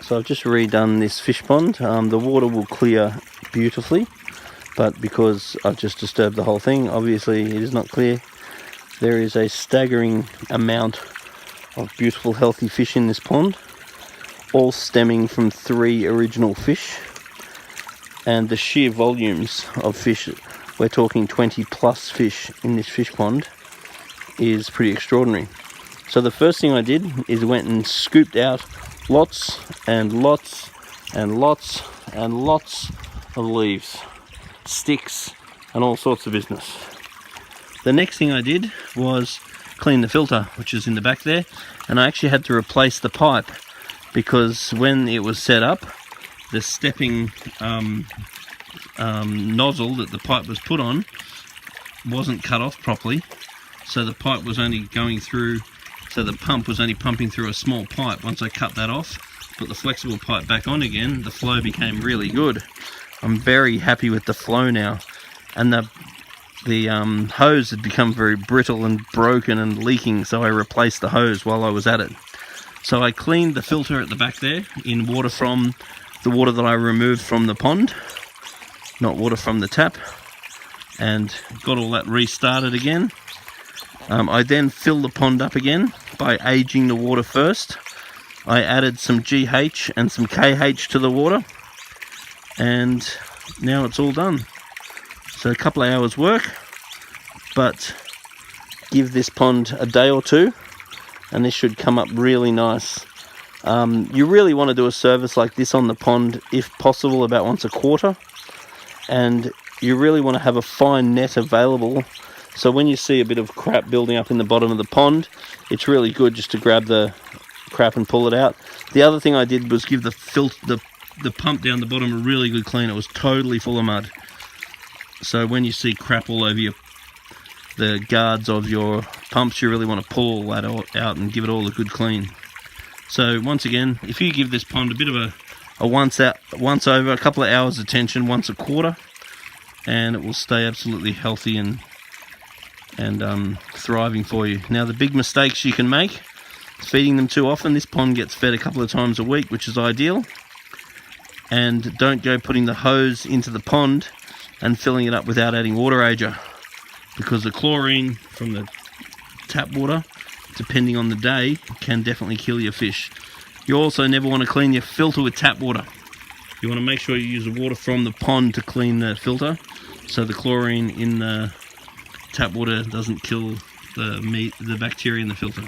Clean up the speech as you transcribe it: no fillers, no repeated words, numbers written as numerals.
So I've just redone this fish pond. The water will clear beautifully, but because I've just disturbed the whole thing, obviously it is not clear. There is a staggering amount of beautiful healthy fish in this pond, all stemming from 3 original fish, and the sheer volumes of fish, we're talking 20 plus fish in this fish pond, is pretty extraordinary. So the first thing I did is went and scooped out lots and lots and lots and lots of leaves, sticks and all sorts of business. The next thing I did was clean the filter, which is in the back there, and I actually had to replace the pipe because when it was set up, the stepping nozzle that the pipe was put on wasn't cut off properly, so the pipe was only going through, so the pump was only pumping through a small pipe. Once I cut that off, put the flexible pipe back on again, the flow became really good. I'm very happy with the flow now, and the hose had become very brittle and broken and leaking, so I replaced the hose while I was at it. So I cleaned the filter at the back there in water from the water that I removed from the pond, not water from the tap, and got all that restarted again. I then filled the pond up again by aging the water first. I added some GH and some KH to the water, and now it's all done. So a couple of hours work, but give this pond a day or two and this should come up really nice. You really want to do a service like this on the pond, if possible, about once a quarter, and you really want to have a fine net available, so when you see a bit of crap building up in the bottom of the pond, it's really good just to grab the crap and pull it out. The other thing I did was give the pump down the bottom a really good clean. It was totally full of mud. So when you see crap all over the guards of your pumps, you really want to pull all that out and give it all a good clean. So once again, if you give this pond a bit of a once over, a couple of hours attention once a quarter, and it will stay absolutely healthy and thriving for you. Now the big mistakes you can make is feeding them too often. This pond gets fed a couple of times a week, which is ideal. And don't go putting the hose into the pond and filling it up without adding water ager, because the chlorine from the tap water, depending on the day, can definitely kill your fish. You also never want to clean your filter with tap water. You want to make sure you use the water from the pond to clean the filter, so the chlorine in the tap water doesn't kill the bacteria in the filter.